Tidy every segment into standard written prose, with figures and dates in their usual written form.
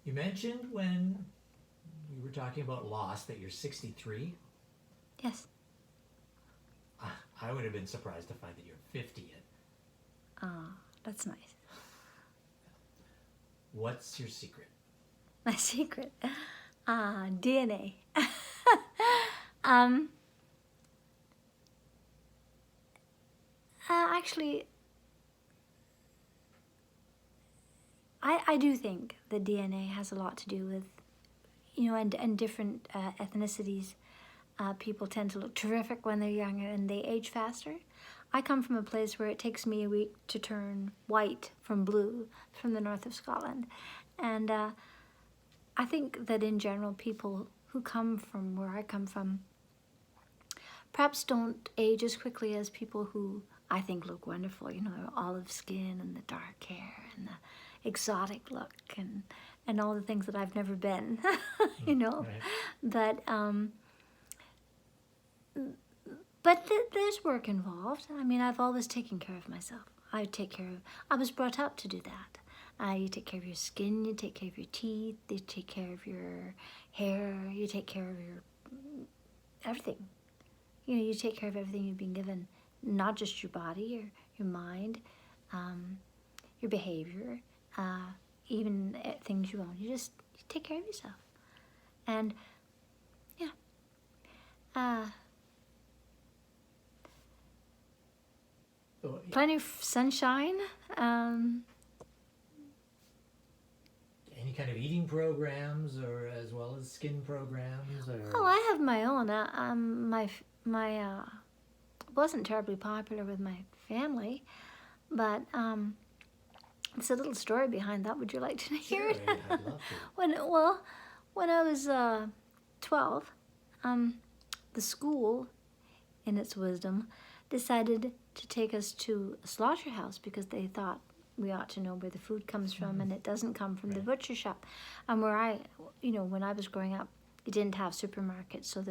You mentioned when you were talking about loss that you're 63. Yes. I would have been surprised to find that you're 50 yet. That's nice. What's your secret? My secret. DNA. Actually, I do think that DNA has a lot to do with, and different ethnicities. People tend to look terrific when they're younger and they age faster. I come from a place where it takes me a week to turn white from blue, from the north of Scotland. And I think that in general, people who come from where I come from perhaps don't age as quickly as people who I think look wonderful, olive skin and the dark hair and the exotic look and all the things that I've never been, Right. But there's work involved. I mean, I've always taken care of myself. I was brought up to do that. You take care of your skin, you take care of your teeth, you take care of your hair, you take care of your everything. You take care of everything you've been given, not just your body, your mind, your behavior, even things you own. You take care of yourself. And, yeah. Plenty of sunshine. Any kind of eating programs, or as well as skin programs, or? Oh, I have my own. My wasn't terribly popular with my family, but it's a little story behind that. Would you like to hear it? Sure, I'd love to. When I was 12, the school, in its wisdom, decided to take us to a slaughterhouse because they thought we ought to know where the food comes from, and it doesn't come from the butcher shop. And when I was growing up, you didn't have supermarkets, so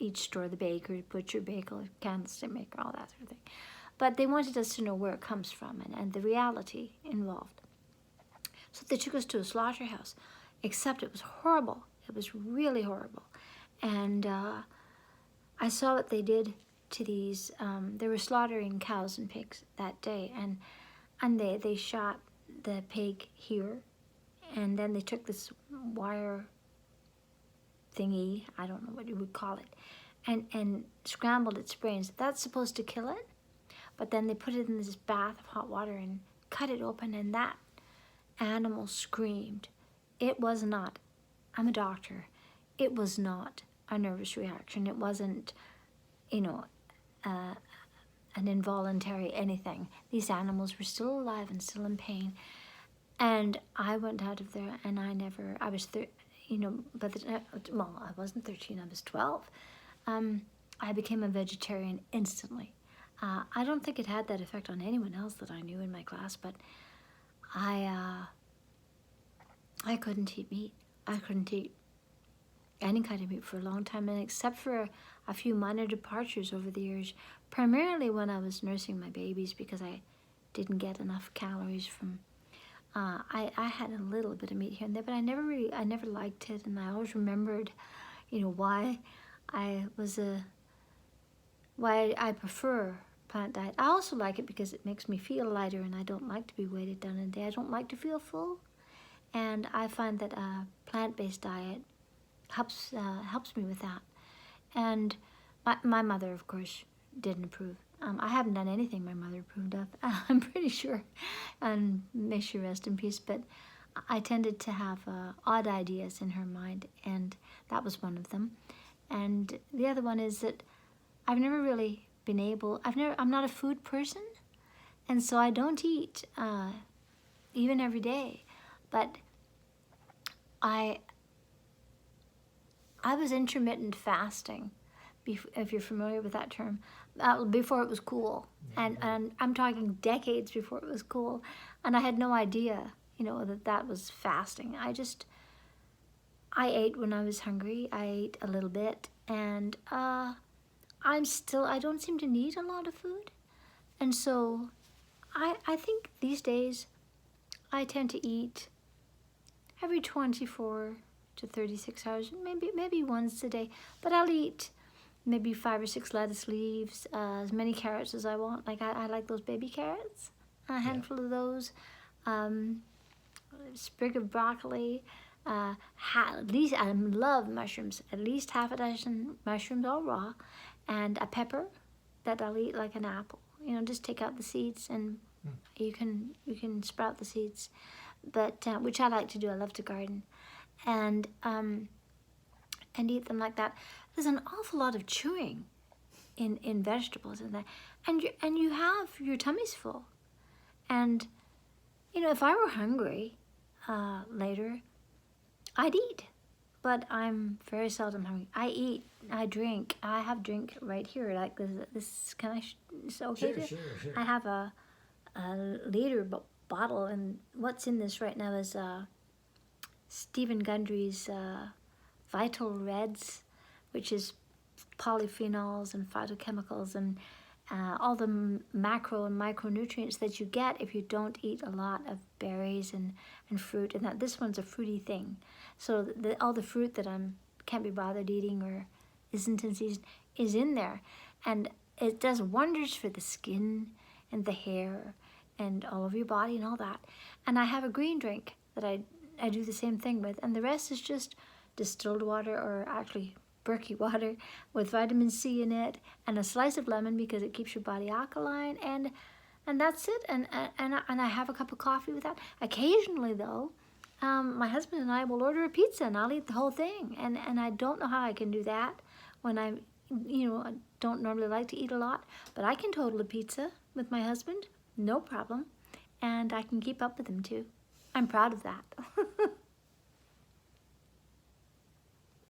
each store, the baker, butcher, baker, candlestick maker, all that sort of thing. But they wanted us to know where it comes from and the reality involved. So they took us to a slaughterhouse, except it was horrible. It was really horrible. And I saw what they did to these. They were slaughtering cows and pigs that day, and they shot the pig here, and then they took this wire thingy, I don't know what you would call it, and scrambled its brains. That's supposed to kill it, but then they put it in this bath of hot water and cut it open, and that animal screamed. It was not, I'm a doctor, it was not a nervous reaction. It wasn't, an involuntary anything. These animals were still alive and still in pain. And I went out of there, and I was, I wasn't 13, I was 12. I became a vegetarian instantly. I don't think it had that effect on anyone else that I knew in my class, but I couldn't eat meat. I couldn't eat any kind of meat for a long time, and except for a few minor departures over the years, primarily when I was nursing my babies because I didn't get enough calories from. I had a little bit of meat here and there, but I never liked it, and I always remembered, why I prefer plant diet. I also like it because it makes me feel lighter, and I don't like to be weighted down in a day. I don't like to feel full, and I find that a plant-based diet helps me with that. And my mother, of course, didn't approve. I haven't done anything my mother approved of, I'm pretty sure, and may she rest in peace, but I tended to have odd ideas in her mind, and that was one of them. And the other one is that I've never really been able, I'm not a food person, and so I don't eat even every day, but I was intermittent fasting, if you're familiar with that term, before it was cool. And I'm talking decades before it was cool. And I had no idea, that was fasting. I ate when I was hungry. I ate a little bit. And I don't seem to need a lot of food. And so I think these days I tend to eat every 24 to 36 hours, maybe once a day. But I'll eat maybe 5 or 6 lettuce leaves, as many carrots as I want. Like I like those baby carrots, a handful of those, sprig of broccoli. At least I love mushrooms. At least half a dozen mushrooms all raw, and a pepper that I'll eat like an apple. You know, just take out the seeds and you can sprout the seeds. But which I like to do. I love to garden, and eat them like that. There's an awful lot of chewing in vegetables and that, and you have your tummy's full. And you know, if I were hungry later, I'd eat, but I'm very seldom hungry. I eat, I drink. I have drink right here. Like this can I? Is it okay? Sure. I have a liter bottle, and what's in this right now is Stephen Gundry's Vital Reds, which is polyphenols and phytochemicals and all the macro and micronutrients that you get if you don't eat a lot of berries and fruit. And that this one's a fruity thing, so all the fruit that I can't be bothered eating or isn't in season is in there, and it does wonders for the skin and the hair and all of your body and all that. And I have a green drink that I do the same thing with, and the rest is just distilled water, or actually Berkey water with vitamin C in it, and a slice of lemon because it keeps your body alkaline, and that's it. And I have a cup of coffee with that. Occasionally though, my husband and I will order a pizza and I'll eat the whole thing, and I don't know how I can do that when I don't normally like to eat a lot, but I can total a pizza with my husband, no problem, and I can keep up with him too. I'm proud of that.